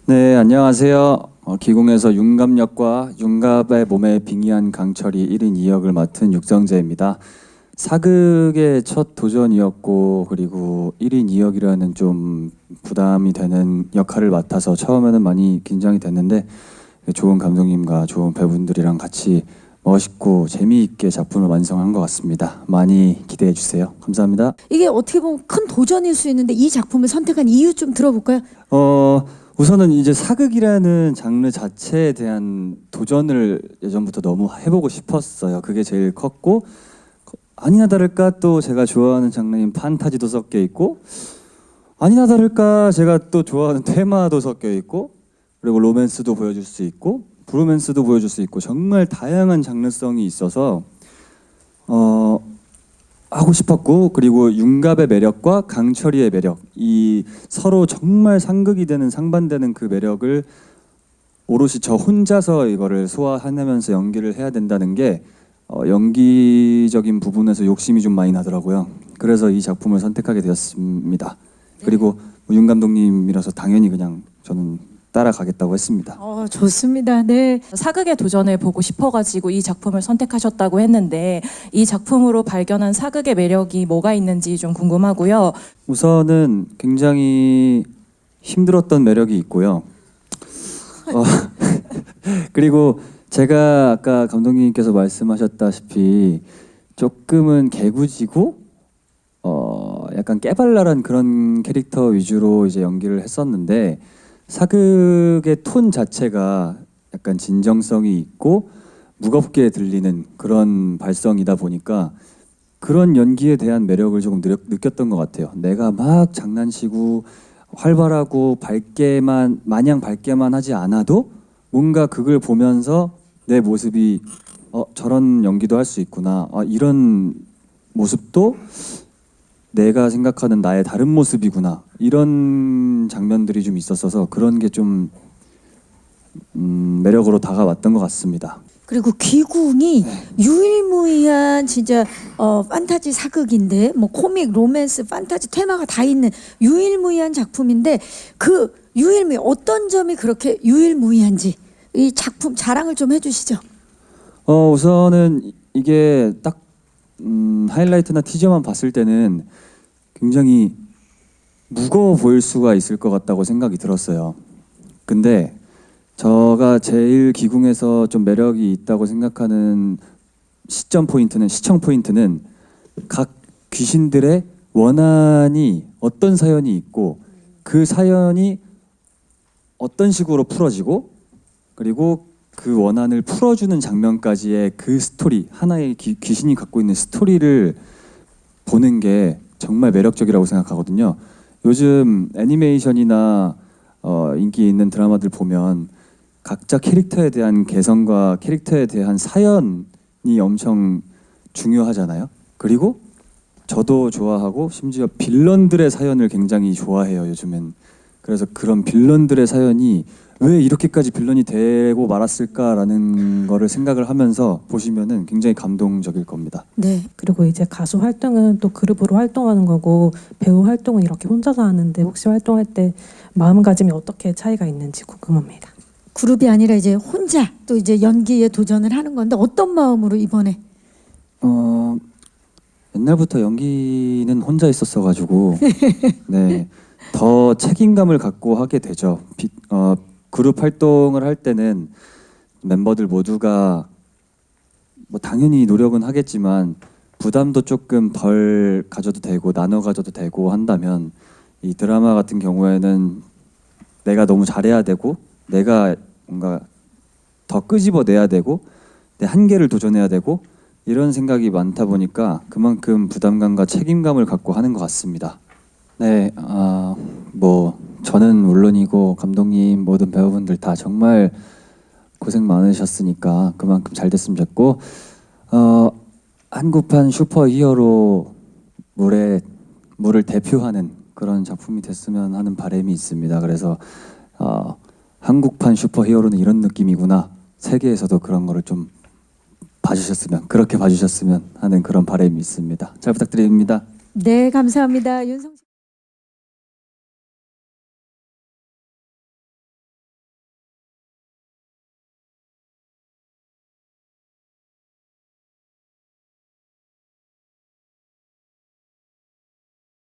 네, 안녕하세요. 기공에서 윤갑역과 윤갑의 몸에 빙의한 강철이 1인 2역을 맡은 육성재입니다. 사극의 첫 도전이었고 그리고 1인 2역이라는 좀 부담이 되는 역할을 맡아서 처음에는 많이 긴장이 됐는데 좋은 감독님과 좋은 배우분들이랑 같이 멋있고 재미있게 작품을 완성한 것 같습니다. 많이 기대해 주세요. 감사합니다. 이게 어떻게 보면 큰 도전일 수 있는데 이 작품을 선택한 이유 좀 들어볼까요? 우선은 이제 사극이라는 장르 자체에 대한 도전을 예전부터 너무 해보고 싶었어요. 그게 제일 컸고 아니나 다를까 또 제가 좋아하는 장르인 판타지도 섞여 있고 아니나 다를까 제가 또 좋아하는 테마도 섞여 있고 그리고 로맨스도 보여줄 수 있고 브로맨스도 보여줄 수 있고 정말 다양한 장르성이 있어서 하고 싶었고 그리고 윤갑의 매력과 강철이의 매력 이 서로 정말 상극이 되는 상반되는 그 매력을 오롯이 저 혼자서 이거를 소화해내면서 연기를 해야 된다는 게 연기적인 부분에서 욕심이 좀 많이 나더라고요. 그래서 이 작품을 선택하게 되었습니다. 그리고 윤 감독님이라서 당연히 그냥 저는 따라가겠다고 했습니다. 좋습니다. 네. 사극에 도전해 보고 싶어가지고 이 작품을 선택하셨다고 했는데 이 작품으로 발견한 사극의 매력이 뭐가 있는지 좀 궁금하고요. 우선은 굉장히 힘들었던 매력이 있고요. 그리고 제가 아까 감독님께서 말씀하셨다시피 조금은 개구지고 약간 깨발랄한 그런 캐릭터 위주로 이제 연기를 했었는데 사극의 톤 자체가 약간 진정성이 있고 무겁게 들리는 그런 발성이다 보니까 그런 연기에 대한 매력을 조금 느꼈던 것 같아요. 내가 막 장난치고 활발하고 마냥 밝게만 하지 않아도 뭔가 그걸 보면서 내 모습이 저런 연기도 할 수 있구나. 이런 모습도 내가 생각하는 나의 다른 모습이구나. 이런 장면들이 좀 있었어서 그런 게 좀 매력으로 다가왔던 것 같습니다. 그리고 귀궁이 유일무이한 진짜 판타지 사극인데 뭐 코믹, 로맨스, 판타지 테마가 다 있는 유일무이한 작품인데 그 유일무이 어떤 점이 그렇게 유일무이한지 이 작품 자랑을 좀 해주시죠. 우선은 이게 딱 하이라이트나 티저만 봤을 때는 굉장히 무거워 보일 수가 있을 것 같다고 생각이 들었어요. 근데 제가 제일 기궁에서 좀 매력이 있다고 생각하는 시청 포인트는 각 귀신들의 원한이 어떤 사연이 있고 그 사연이 어떤 식으로 풀어지고 그리고 그 원한을 풀어주는 장면까지의 그 스토리 하나의 귀신이 갖고 있는 스토리를 보는 게 정말 매력적이라고 생각하거든요. 요즘 애니메이션이나 인기 있는 드라마들 보면 각자 캐릭터에 대한 개성과 캐릭터에 대한 사연이 엄청 중요하잖아요. 그리고 저도 좋아하고 심지어 빌런들의 사연을 굉장히 좋아해요, 요즘엔. 그래서 그런 빌런들의 사연이 왜 이렇게까지 빌런이 되고 말았을까라는 거를 생각을 하면서 보시면은 굉장히 감동적일 겁니다. 네. 그리고 이제 가수 활동은 또 그룹으로 활동하는 거고 배우 활동은 이렇게 혼자서 하는데 혹시 활동할 때 마음가짐이 어떻게 차이가 있는지 궁금합니다. 그룹이 아니라 이제 혼자 또 이제 연기에 도전을 하는 건데 어떤 마음으로 이번에? 옛날부터 연기는 혼자 있었어가지고 네, 더 책임감을 갖고 하게 되죠. 그룹 활동을 할 때는 멤버들 모두가 뭐 당연히 노력은 하겠지만 부담도 조금 덜 가져도 되고 나눠 가져도 되고 한다면 이 드라마 같은 경우에는 내가 너무 잘해야 되고 내가 뭔가 더 끄집어내야 되고 내 한계를 도전해야 되고 이런 생각이 많다 보니까 그만큼 부담감과 책임감을 갖고 하는 것 같습니다. 네, 뭐 저는 물론이고 감독님 모든 배우분들 다 정말 고생 많으셨으니까 그만큼 잘 됐으면 좋겠고 한국판 슈퍼히어로 물을 대표하는 그런 작품이 됐으면 하는 바람이 있습니다. 그래서 한국판 슈퍼히어로는 이런 느낌이구나. 세계에서도 그런 거를 좀 그렇게 봐주셨으면 하는 그런 바람이 있습니다. 잘 부탁드립니다. 네, 감사합니다. 윤성 씨.